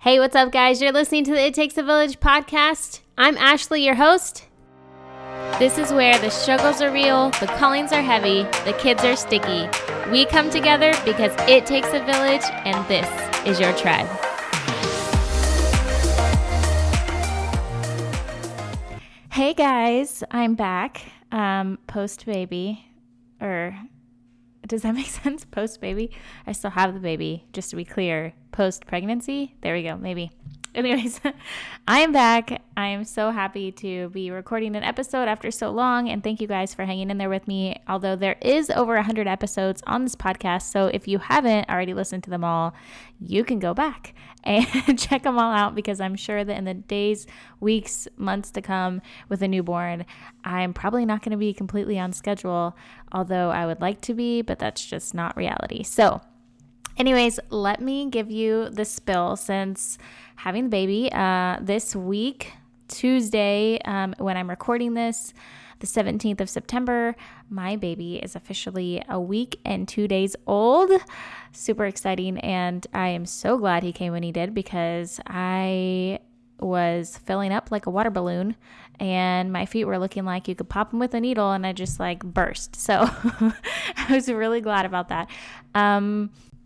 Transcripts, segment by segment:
Hey, what's up, guys? You're listening to the It Takes a Village podcast. I'm Ashley, your host. This is where the struggles are real, the callings are heavy, the kids are sticky. We come together because it takes a village, and this is your tribe. Hey, guys. I'm back. Post-baby. Does that make sense? Post-baby? I still have the baby, just to be clear. Post-pregnancy? There we go, maybe. Anyways, I am back. I am so happy to be recording an episode after so long, and thank you guys for hanging in there with me. Although there is over 100 episodes on this podcast, so if you haven't already listened to them all, you can go back and check them all out, because I'm sure that in the days, weeks, months to come with a newborn, I'm probably not going to be completely on schedule, although I would like to be, but that's just not reality. So anyways, let me give you the spill. Since having the baby this week, Tuesday, when I'm recording this, the 17th of September, my baby is officially a week and 2 days old. Super exciting, and I am so glad he came when he did, because I was filling up like a water balloon and my feet were looking like you could pop them with a needle, and I just like burst. So I was really glad about that.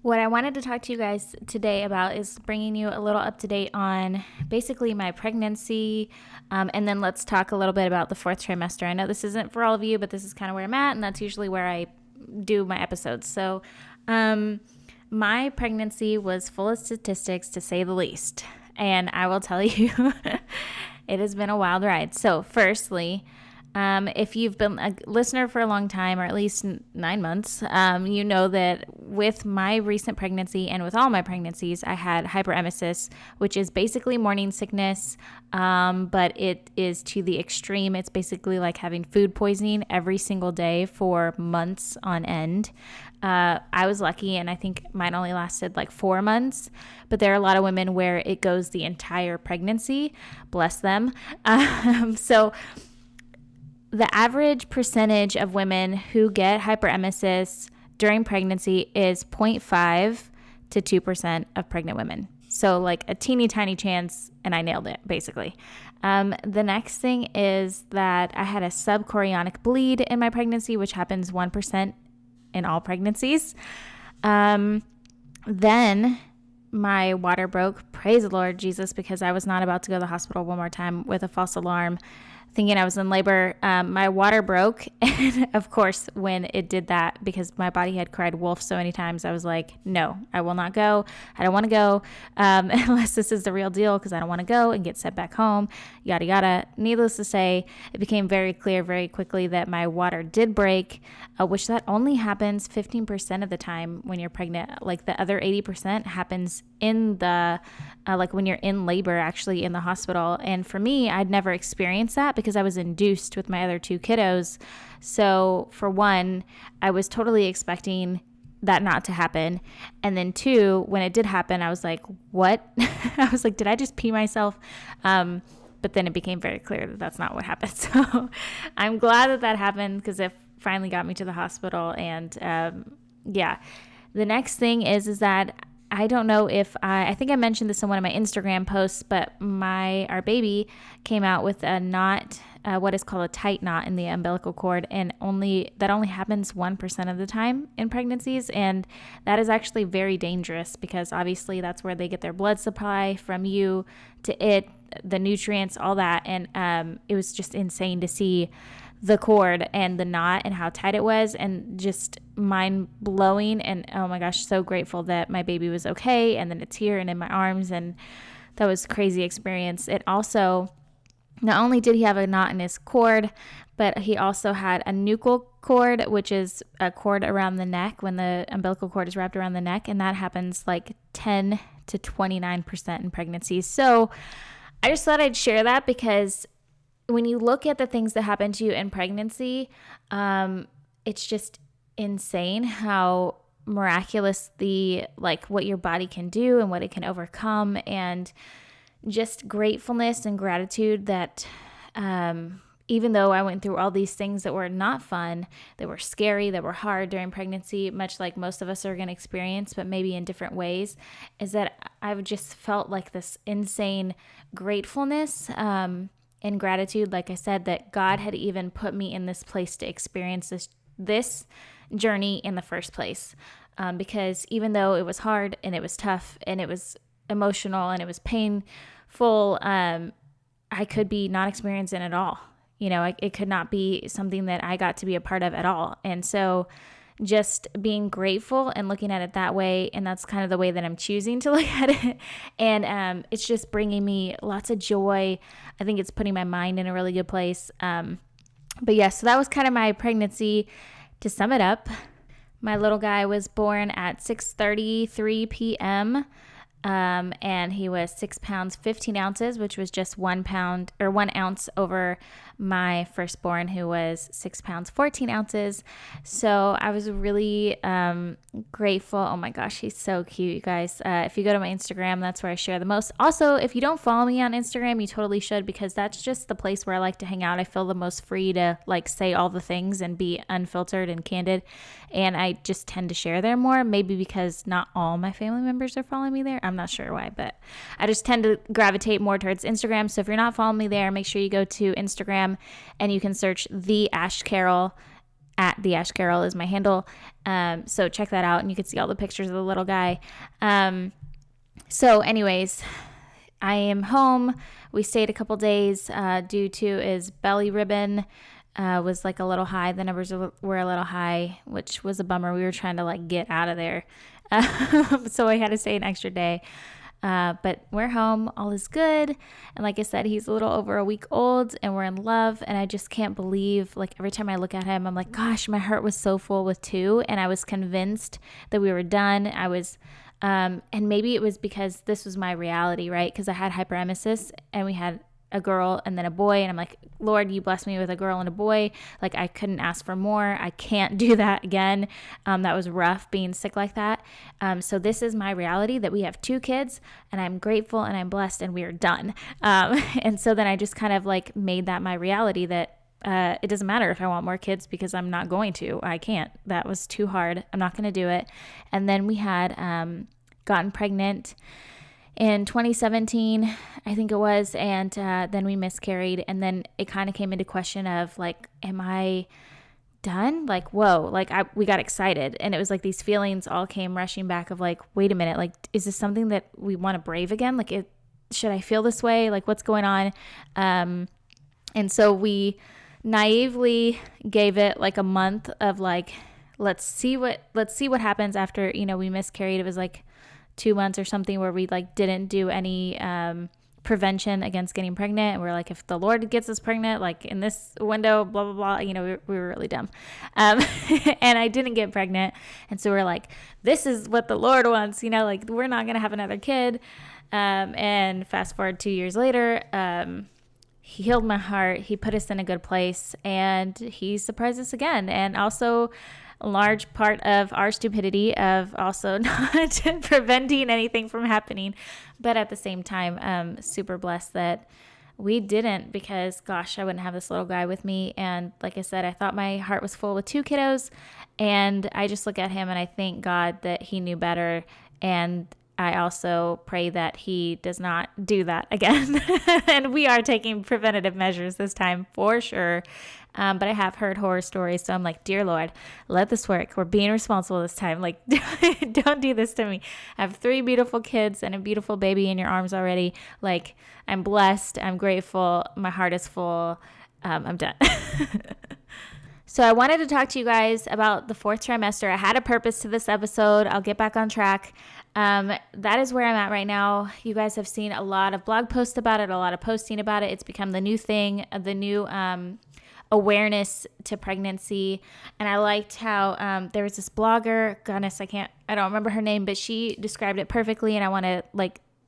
What I wanted to talk to you guys today about is bringing you a little up to date on basically my pregnancy, and then let's talk a little bit about the fourth trimester. I know this isn't for all of you, but this is kind of where I'm at, and that's usually where I do my episodes. So my pregnancy was full of statistics, to say the least, and I will tell you it has been a wild ride. So firstly, if you've been a listener for a long time, or at least 9 months, you know that with my recent pregnancy and with all my pregnancies, I had hyperemesis, which is basically morning sickness, but it is to the extreme. It's basically like having food poisoning every single day for months on end. I was lucky, and I think mine only lasted like 4 months, but there are a lot of women where it goes the entire pregnancy. Bless them. So the average percentage of women who get hyperemesis during pregnancy is 0.5 to 2% of pregnant women. So like a teeny tiny chance, and I nailed it, basically. The next thing is that I had a subchorionic bleed in my pregnancy, which happens 1% in all pregnancies. Then my water broke. Praise the Lord Jesus, because I was not about to go to the hospital one more time with a false alarm, thinking I was in labor. My water broke, and of course, when it did that, because my body had cried wolf so many times, I was like, no, I will not go. I don't want to go unless this is the real deal, because I don't want to go and get sent back home, yada, yada. Needless to say, it became very clear very quickly that my water did break, which that only happens 15% of the time when you're pregnant. Like the other 80% happens in the, like when you're in labor, actually in the hospital. And for me, I'd never experienced that, because I was induced with my other 2 kiddos. So for one, I was totally expecting that not to happen. And then 2, when it did happen, I was like, what? I was like, did I just pee myself? But then it became very clear that that's not what happened. So I'm glad that that happened, because it finally got me to the hospital. And yeah, the next thing is that I don't know if I think I mentioned this in one of my Instagram posts, but our baby came out with a knot, what is called a tight knot in the umbilical cord, and that only happens 1% of the time in pregnancies, and that is actually very dangerous, because obviously that's where they get their blood supply from you to it, the nutrients, all that, and it was just insane to see the cord and the knot and how tight it was, and just mind blowing. And oh my gosh, so grateful that my baby was okay, and then it's here and in my arms, and that was a crazy experience. It also, not only did he have a knot in his cord, but he also had a nuchal cord, which is a cord around the neck when the umbilical cord is wrapped around the neck, and that happens like 10 to 29% in pregnancies. So I just thought I'd share that, because when you look at the things that happen to you in pregnancy, it's just insane how miraculous what your body can do and what it can overcome, and just gratefulness and gratitude that even though I went through all these things that were not fun, that were scary, that were hard during pregnancy, much like most of us are going to experience, but maybe in different ways, is that I've just felt like this insane gratefulness and gratitude, like I said, that God had even put me in this place to experience this journey in the first place. Because even though it was hard and it was tough and it was emotional and it was painful, I could be not experiencing it at all. It could not be something that I got to be a part of at all. And so just being grateful and looking at it that way, and that's kind of the way that I'm choosing to look at it. And it's just bringing me lots of joy. I think it's putting my mind in a really good place. But yeah, so that was kind of my pregnancy. To sum it up, my little guy was born at 6:33 p.m. And he was 6 pounds, 15 ounces, which was just 1 pound or 1 ounce over my firstborn, who was 6 pounds, 14 ounces. So I was really grateful. Oh my gosh, he's so cute, you guys. If you go to my Instagram, that's where I share the most. Also, if you don't follow me on Instagram, you totally should, because that's just the place where I like to hang out. I feel the most free to say all the things and be unfiltered and candid. And I just tend to share there more, maybe because not all my family members are following me there. I'm not sure why, but I just tend to gravitate more towards Instagram. So if you're not following me there, make sure you go to Instagram and you can search The Ash Carol. At The Ash Carol is my handle. So check that out and you can see all the pictures of the little guy. So anyways, I am home. We stayed a couple days due to his belly ribbon was a little high. The numbers were a little high, which was a bummer. We were trying to get out of there. So I had to stay an extra day. But we're home. All is good. And like I said, he's a little over a week old and we're in love. And I just can't believe, every time I look at him, I'm like, gosh, my heart was so full with 2. And I was convinced that we were done. I was, and maybe it was because this was my reality, right? Because I had hyperemesis and we had a girl and then a boy, and I'm like, Lord, you blessed me with a girl and a boy. I couldn't ask for more. I can't do that again. That was rough being sick like that. So this is my reality, that we have 2 kids and I'm grateful and I'm blessed and we are done. And so then I just kind of made that my reality, that it doesn't matter if I want more kids because I'm not going to. I can't. That was too hard. I'm not going to do it. And then we had gotten pregnant in 2017, I think it was, and then we miscarried, and then it kind of came into question of am I done? Whoa, we got excited, and it was these feelings all came rushing back of wait a minute, is this something that we want to brave again? Should I feel this way? What's going on? And so we naively gave it a month of let's see what happens after we miscarried. It was 2 months or something where we didn't do any prevention against getting pregnant. And we're if the Lord gets us pregnant, in this window, blah, blah, blah, we were really dumb. And I didn't get pregnant. And so we're this is what the Lord wants, we're not going to have another kid. And fast forward 2 years later, he healed my heart. He put us in a good place and he surprised us again. And also a large part of our stupidity of also not preventing anything from happening. But at the same time, I'm super blessed that we didn't, because gosh, I wouldn't have this little guy with me. And like I said, I thought my heart was full with 2 kiddos, and I just look at him and I thank God that he knew better. And I also pray that he does not do that again. And we are taking preventative measures this time for sure. But I have heard horror stories. So I'm dear Lord, let this work. We're being responsible this time. Don't do this to me. I have 3 beautiful kids and a beautiful baby in your arms already. I'm blessed. I'm grateful. My heart is full. I'm done. So I wanted to talk to you guys about the 4th trimester. I had a purpose to this episode. I'll get back on track. That is where I'm at right now. You guys have seen a lot of blog posts about it, a lot of posting about it. It's become the new thing, the new awareness to pregnancy. And I liked how there was this blogger, goodness, I don't remember her name, but she described it perfectly, and I want to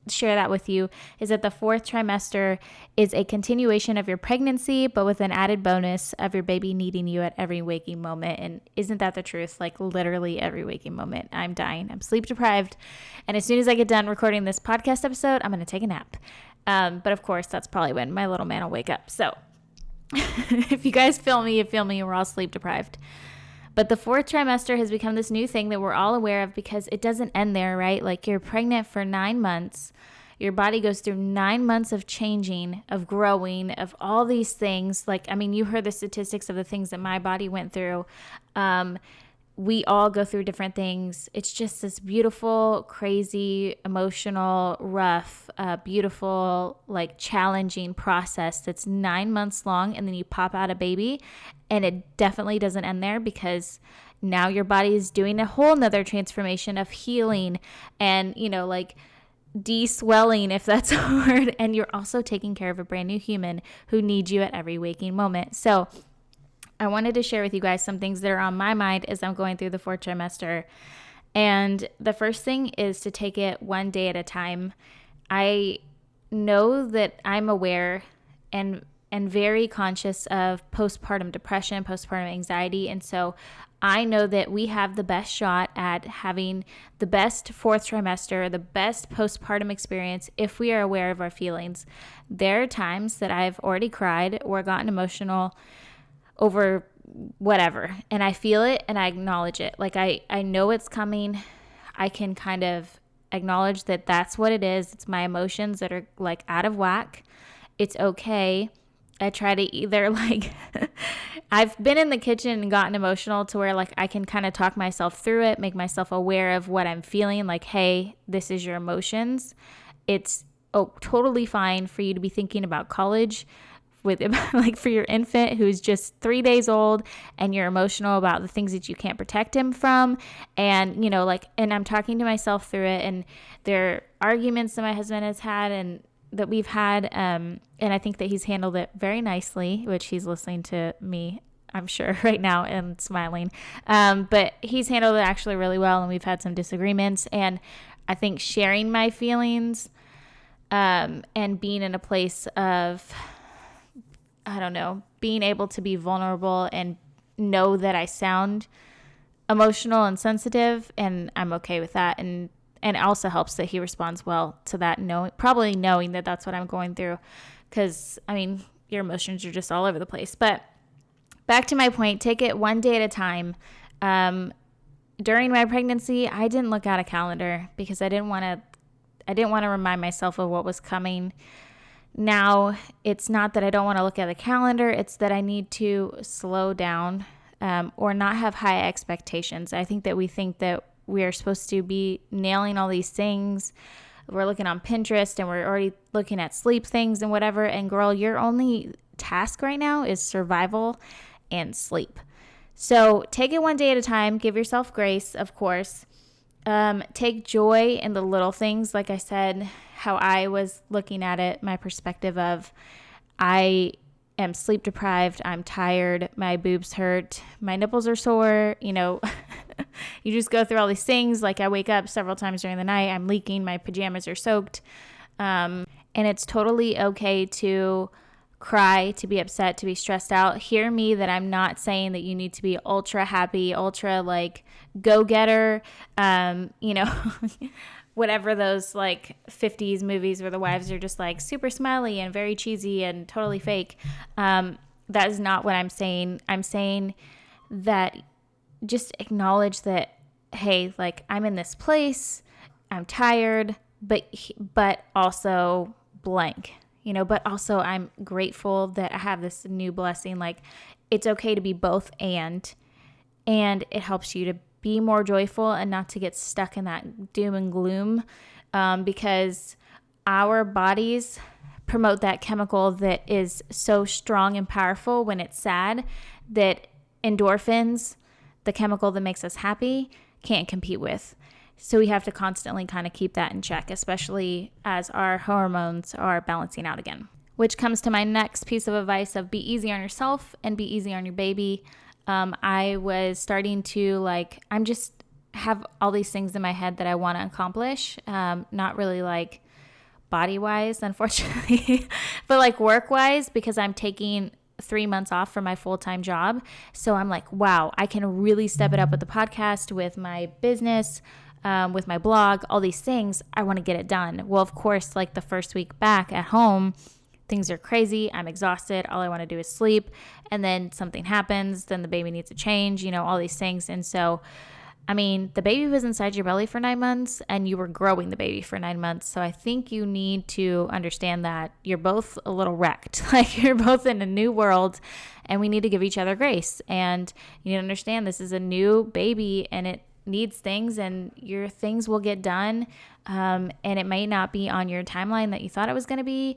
share that with you, is that the 4th trimester is a continuation of your pregnancy, but with an added bonus of your baby needing you at every waking moment. And isn't that the truth? Literally every waking moment. I'm dying. I'm sleep deprived. And as soon as I get done recording this podcast episode, I'm going to take a nap. But of course, that's probably when my little man will wake up. So If you guys feel me, you feel me. We're all sleep deprived. But the fourth trimester has become this new thing that we're all aware of because it doesn't end there, right? Like you're pregnant for 9 months. Your body goes through 9 months of changing, of growing, of all these things. Like, I mean, you heard the statistics of the things that my body went through. We all go through different things. It's just this beautiful, crazy, emotional, rough, beautiful, like challenging process that's 9 months long. And then you pop out a baby, and it definitely doesn't end there because now your body is doing a whole nother transformation of healing and, like de-swelling, if that's a word. And you're also taking care of a brand new human who needs you at every waking moment. So I wanted to share with you guys some things that are on my mind as I'm going through the fourth trimester. And the first thing is to take it one day at a time. I know that I'm aware and very conscious of postpartum depression, postpartum anxiety. And so I know that we have the best shot at having the best fourth trimester, the best postpartum experience if we are aware of our feelings. There are times that I've already cried or gotten emotional over whatever, and I feel it and I acknowledge it. Like I know it's coming. I can kind of acknowledge that that's what it is. It's my emotions that are like out of whack. It's okay. I try to either like I've been in the kitchen and gotten emotional to where like I can kind of talk myself through it, make myself aware of what I'm feeling, like, hey, this is your emotions. It's totally fine for you to be thinking about college with like for your infant who's just 3 days old and you're emotional about the things that you can't protect him from. And, and I'm talking to myself through it, and there are arguments that my husband has had and that we've had. And I think that he's handled it very nicely, which he's listening to me, I'm sure right now, and smiling. But he's handled it actually really well. And we've had some disagreements, and I think sharing my feelings, and being in a place of, being able to be vulnerable and know that I sound emotional and sensitive, and I'm okay with that. And it also helps that he responds well to that, probably knowing that that's what I'm going through, because, your emotions are just all over the place. But back to my point, take it one day at a time. During my pregnancy, I didn't look at a calendar because I didn't want to remind myself of what was coming. Now, it's not that I don't want to look at the calendar. It's that I need to slow down, or not have high expectations. I think that we think that we are supposed to be nailing all these things. We're looking on Pinterest and we're already looking at sleep things and whatever. And girl, your only task right now is survival and sleep. So take it one day at a time. Give yourself grace, of course. Take joy in the little things. Like I said, how I was looking at it, my perspective of I am sleep deprived, I'm tired, my boobs hurt, my nipples are sore, you just go through all these things. Like I wake up several times during the night, I'm leaking, my pajamas are soaked. And it's totally okay to cry, to be upset, to be stressed out. Hear me that I'm not saying that you need to be ultra happy, ultra like go-getter, whatever those like 50s movies where the wives are just like super smiley and very cheesy and totally fake. That is not what I'm saying. I'm saying that just acknowledge that, hey, like I'm in this place, I'm tired, but also blank, but also I'm grateful that I have this new blessing. Like it's okay to be both and it helps you to be more joyful and not to get stuck in that doom and gloom, because our bodies promote that chemical that is so strong and powerful when it's sad that endorphins, the chemical that makes us happy, can't compete with. So we have to constantly kind of keep that in check, especially as our hormones are balancing out again. Which comes to my next piece of advice of be easy on yourself and be easy on your baby. I was starting to I'm just have all these things in my head that I want to accomplish. Not really like body-wise, unfortunately, but like work-wise, because I'm taking 3 months off from my full-time job. So I'm like, wow, I can really step it up with the podcast, with my business, with my blog, all these things. I want to get it done. Well, of course, like the first week back at home, things are crazy. I'm exhausted. All I want to do is sleep. And then something happens. Then the baby needs a change, all these things. And so, the baby was inside your belly for 9 months and you were growing the baby for 9 months. So I think you need to understand that you're both a little wrecked. Like you're both in a new world and we need to give each other grace. And you need to understand this is a new baby and it needs things and your things will get done. And it may not be on your timeline that you thought it was going to be,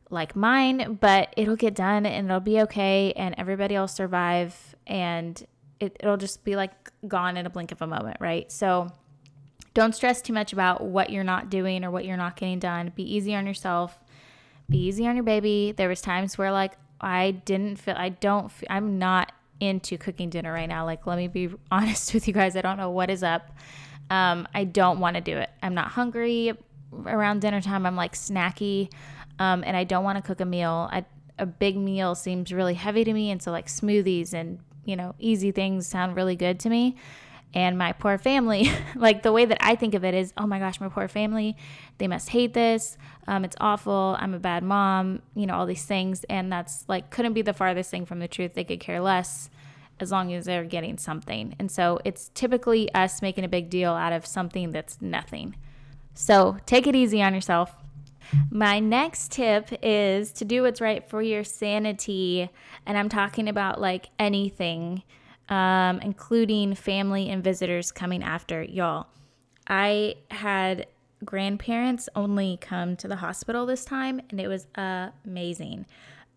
like mine, but it'll get done and it'll be okay and everybody will survive and it'll just be like gone in a blink of a moment, right? So don't stress too much about what you're not doing or what you're not getting done. Be easy on yourself. Be easy on your baby. There was times where like I'm not into cooking dinner right now. Like, let me be honest with you guys. I don't know what is up. I don't want to do it. I'm not hungry around dinner time. I'm like snacky. And I don't want to cook a meal. A big meal seems really heavy to me. And so like smoothies and, easy things sound really good to me. And my poor family, like the way that I think of it is, oh my gosh, my poor family, they must hate this. It's awful. I'm a bad mom, all these things. And that's like, couldn't be the farthest thing from the truth. They could care less as long as they're getting something. And so it's typically us making a big deal out of something that's nothing. So take it easy on yourself. My next tip is to do what's right for your sanity. And I'm talking about like anything, including family and visitors coming after y'all. I had grandparents only come to the hospital this time and it was amazing.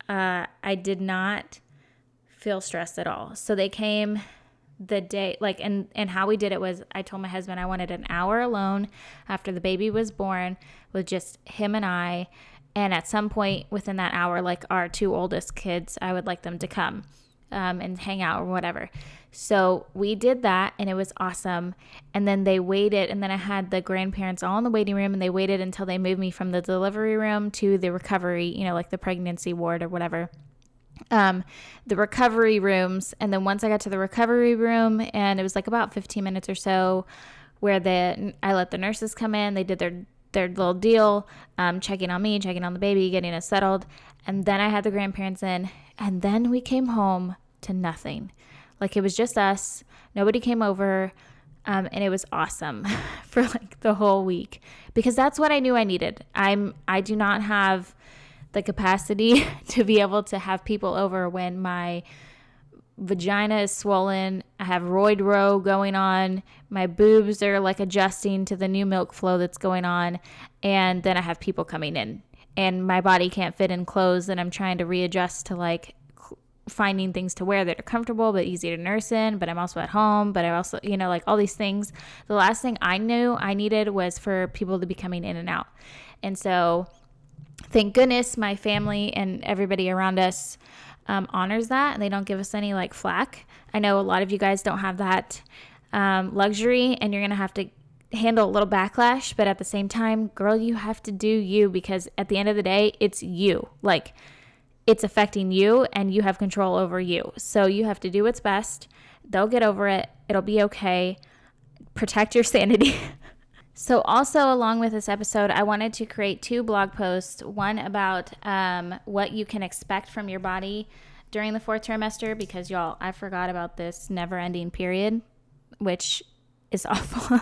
I did not feel stressed at all. So they came the day, like, and how we did it was I told my husband I wanted an hour alone after the baby was born with just him and I. And at some point within that hour, like our two oldest kids, I would like them to come and hang out or whatever. So we did that and it was awesome. And then they waited, and then I had the grandparents all in the waiting room and they waited until they moved me from the delivery room to the recovery, like the pregnancy ward or whatever. The recovery rooms. And then once I got to the recovery room, and it was like about 15 minutes or so where I let the nurses come in, they did their little deal, checking on me, checking on the baby, getting us settled. And then I had the grandparents in, and then we came home to nothing. Like it was just us. Nobody came over. And it was awesome for like the whole week because that's what I knew I needed. I do not have the capacity to be able to have people over when my vagina is swollen. I have roid row going on. My boobs are like adjusting to the new milk flow that's going on. And then I have people coming in and my body can't fit in clothes and I'm trying to readjust to like finding things to wear that are comfortable but easy to nurse in, but I'm also at home, but I also, like all these things. The last thing I knew I needed was for people to be coming in and out. And so thank goodness my family and everybody around us honors that and they don't give us any like flack. I know a lot of you guys don't have that luxury and you're going to have to handle a little backlash, but at the same time, girl, you have to do you because at the end of the day, it's you. Like it's affecting you and you have control over you. So you have to do what's best. They'll get over it. It'll be okay. Protect your sanity. So also along with this episode, I wanted to create 2 blog posts, one about what you can expect from your body during the 4th trimester, because y'all, I forgot about this never-ending period, which is awful.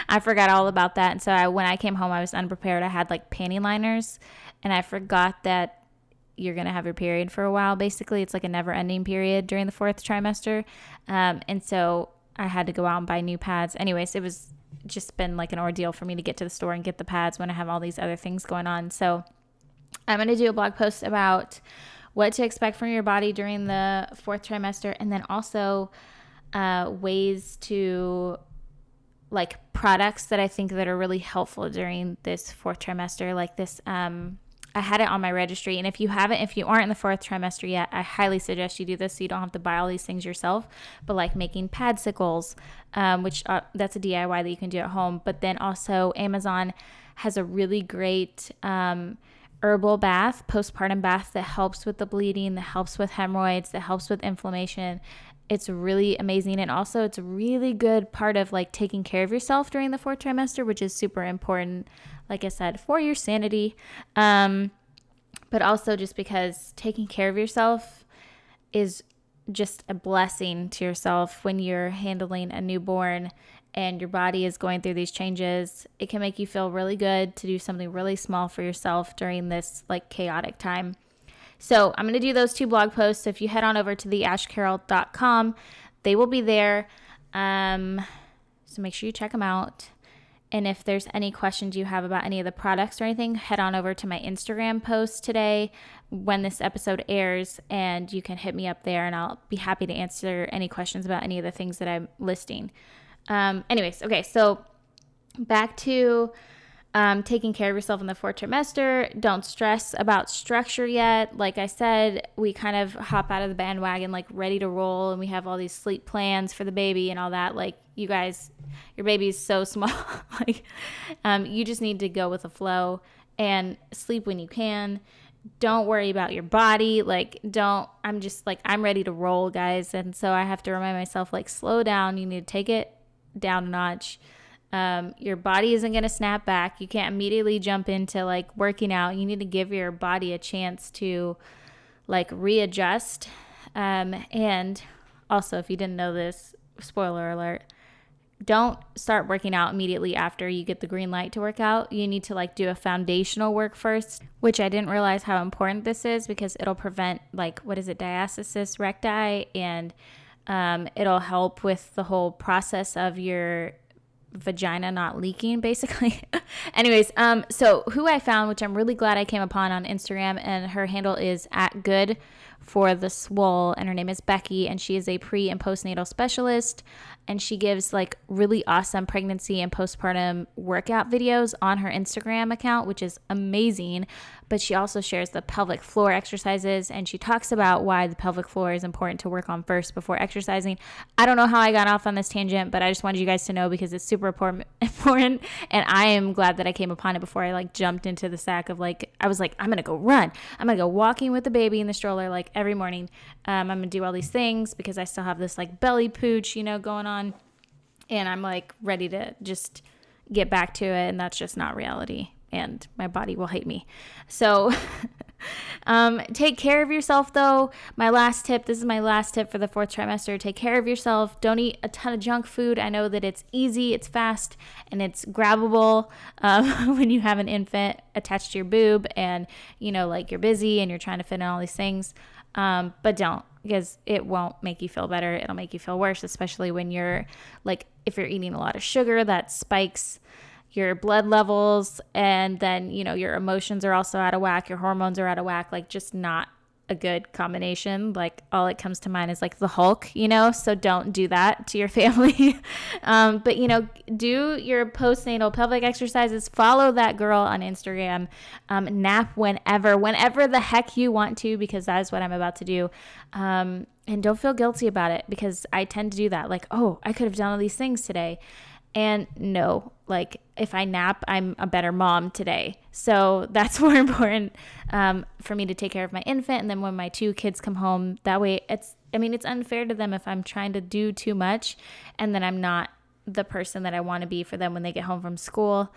I forgot all about that. And so when I came home, I was unprepared. I had like panty liners and I forgot that you're going to have your period for a while. Basically, it's like a never-ending period during the 4th trimester. And so I had to go out and buy new pads. Anyways, it was just been like an ordeal for me to get to the store and get the pads when I have all these other things going on. So I'm going to do a blog post about what to expect from your body during the 4th trimester, and then also ways to like products that I think that are really helpful during this 4th trimester, like this I had it on my registry. And if you aren't in the 4th trimester yet, I highly suggest you do this so you don't have to buy all these things yourself. But like making padsicles, which that's a DIY that you can do at home. But then also Amazon has a really great herbal bath, postpartum bath that helps with the bleeding, that helps with hemorrhoids, that helps with inflammation. It's really amazing. And also it's a really good part of like taking care of yourself during the 4th trimester, which is super important, like I said, for your sanity. But but also just because taking care of yourself is just a blessing to yourself when you're handling a newborn and your body is going through these changes. It can make you feel really good to do something really small for yourself during this like chaotic time. So I'm going to do those 2 blog posts. So if you head on over to theashcarroll.com, they will be there. So make sure you check them out. And if there's any questions you have about any of the products or anything, head on over to my Instagram post today when this episode airs, and you can hit me up there and I'll be happy to answer any questions about any of the things that I'm listing. Anyways, okay, so back to taking care of yourself in the 4th trimester. Don't stress about structure yet. Like I said, we kind of hop out of the bandwagon like ready to roll, and we have all these sleep plans for the baby and all that. Like, you guys, your baby's so small. Like, you just need to go with the flow and sleep when you can. Don't worry about your body. Like, I'm ready to roll, guys. And so I have to remind myself, like, slow down. You need to take it down a notch. Your body isn't going to snap back. You can't immediately jump into like working out. You need to give your body a chance to like readjust. And also, if you didn't know this, spoiler alert, don't start working out immediately after you get the green light to work out. You need to like do a foundational work first, which I didn't realize how important this is because it'll prevent like, diastasis recti, and it'll help with the whole process of your vagina not leaking, basically. Anyways, so who I found, which I'm really glad I came upon on Instagram, and her handle is @good4the_swole, and her name is Becky, and she is a pre and postnatal specialist, and she gives like really awesome pregnancy and postpartum workout videos on her Instagram account, which is amazing. But she also shares the pelvic floor exercises, and she talks about why the pelvic floor is important to work on first before exercising. I don't know how I got off on this tangent, but I just wanted you guys to know because it's super important, and I am glad that I came upon it before I like jumped into the sack of like, I was like, I'm gonna go run, I'm gonna go walking with the baby in the stroller like every morning. I'm gonna do all these things because I still have this like belly pooch, going on, and I'm like ready to just get back to it, and that's just not reality, and my body will hate me. So take care of yourself though. This is my last tip for the 4th trimester. Take care of yourself. Don't eat a ton of junk food. I know that it's easy, it's fast, and it's grabbable when you have an infant attached to your boob and like you're busy and you're trying to fit in all these things. But don't, because it won't make you feel better. It'll make you feel worse, especially when you're like, if you're eating a lot of sugar, that spikes your blood levels, and then your emotions are also out of whack, your hormones are out of whack, like just not a good combination. Like, all it comes to mind is like the Hulk, so don't do that to your family. But do your postnatal pelvic exercises. Follow that girl on Instagram. Nap whenever the heck you want to, because that is what I'm about to do. And don't feel guilty about it, because I tend to do that, like, oh, I could have done all these things today. And no, like, if I nap, I'm a better mom today. So that's more important for me to take care of my infant. And then when my 2 kids come home, that way it's unfair to them if I'm trying to do too much and then I'm not the person that I want to be for them when they get home from school.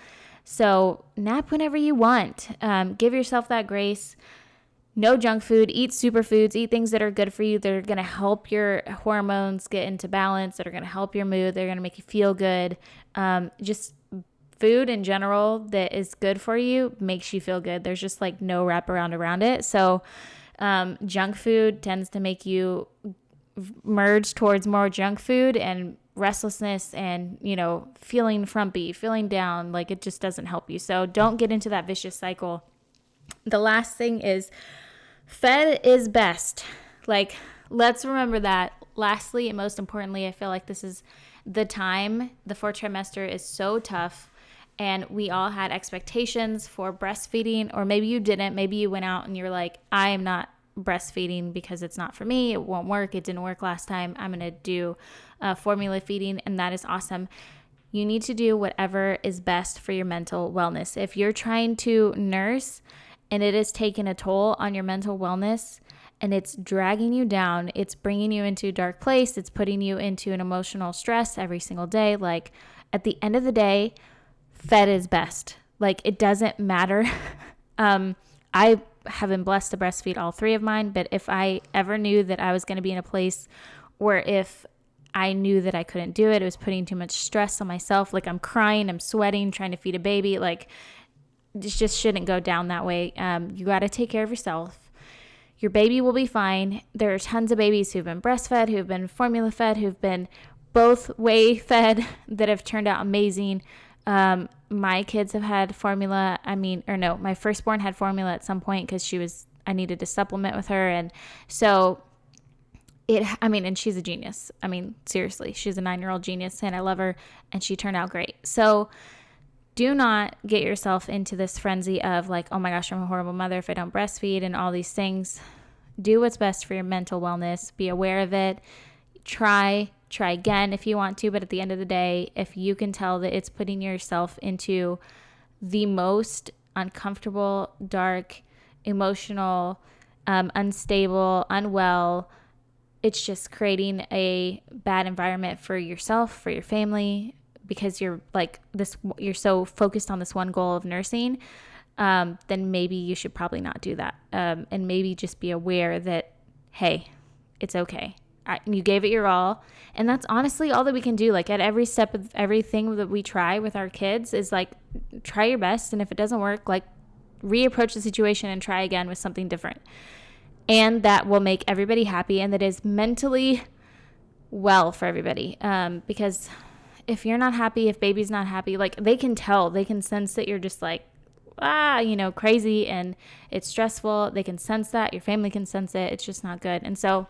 So nap whenever you want. Give yourself that grace. No junk food, eat superfoods, eat things that are good for you, that are going to help your hormones get into balance, that are going to help your mood, they're going to make you feel good. Just food in general that is good for you makes you feel good. There's just like no wraparound around it. So junk food tends to make you merge towards more junk food and restlessness and, feeling frumpy, feeling down, like it just doesn't help you. So don't get into that vicious cycle. The last thing is, fed is best. Like, let's remember that. Lastly, and most importantly, I feel like this is the time. The 4th trimester is so tough, and we all had expectations for breastfeeding, or maybe you didn't. Maybe you went out and you're like, I am not breastfeeding because it's not for me. It won't work. It didn't work last time. I'm going to do formula feeding, and that is awesome. You need to do whatever is best for your mental wellness. If you're trying to nurse and it is taking a toll on your mental wellness and it's dragging you down, it's bringing you into a dark place, it's putting you into an emotional stress every single day, like, at the end of the day, fed is best. Like, it doesn't matter. I have been blessed to breastfeed all 3 of mine, but if I ever knew that I was going to be in a place, or if I knew that I couldn't do it, it was putting too much stress on myself, like I'm crying, I'm sweating, trying to feed a baby, like it just shouldn't go down that way. You got to take care of yourself. Your baby will be fine. There are tons of babies who've been breastfed, who've been formula fed, who've been both way fed that have turned out amazing. My kids have had formula. My firstborn had formula at some point because I needed to supplement with her. And so and she's a genius. Seriously, she's a 9-year-old genius and I love her and she turned out great. So do not get yourself into this frenzy of like, oh my gosh, I'm a horrible mother if I don't breastfeed and all these things. Do what's best for your mental wellness. Be aware of it. Try again if you want to, but at the end of the day, if you can tell that it's putting yourself into the most uncomfortable, dark, emotional, unstable, unwell, it's just creating a bad environment for yourself, for your family, because you're so focused on this one goal of nursing, then maybe you should probably not do that. And maybe just be aware that, hey, it's okay. You gave it your all. And that's honestly all that we can do. Like at every step of everything that we try with our kids is like, try your best. And if it doesn't work, like reapproach the situation and try again with something different. And that will make everybody happy. And that is mentally well for everybody. Because if you're not happy, if baby's not happy, like they can tell, they can sense that you're just like, crazy and it's stressful. They can sense that. Your family can sense it. It's just not good. And so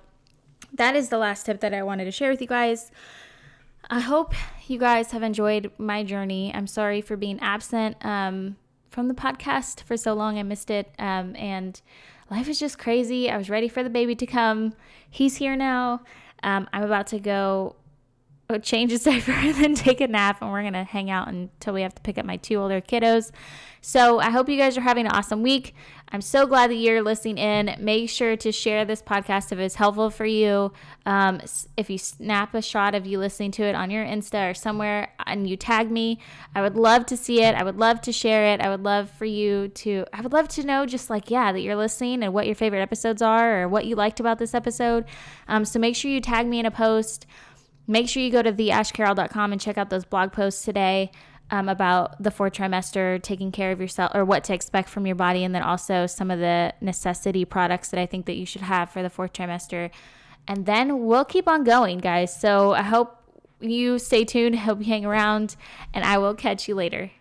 that is the last tip that I wanted to share with you guys. I hope you guys have enjoyed my journey. I'm sorry for being absent from the podcast for so long. I missed it. And life is just crazy. I was ready for the baby to come. He's here now. I'm about to go change his diaper and then take a nap, and we're going to hang out until we have to pick up my 2 older kiddos. So I hope you guys are having an awesome week. I'm so glad that you're listening in. Make sure to share this podcast if it's helpful for you. If you snap a shot of you listening to it on your Insta or somewhere and you tag me, I would love to see it. I would love to share it. I would love to know just like, that you're listening and what your favorite episodes are or what you liked about this episode. So make sure you tag me in a post. Make sure you go to theashcarroll.com and check out those blog posts today about the 4th trimester, taking care of yourself, or what to expect from your body, and then also some of the necessity products that I think that you should have for the 4th trimester. And then we'll keep on going, guys. So I hope you stay tuned, hope you hang around, and I will catch you later.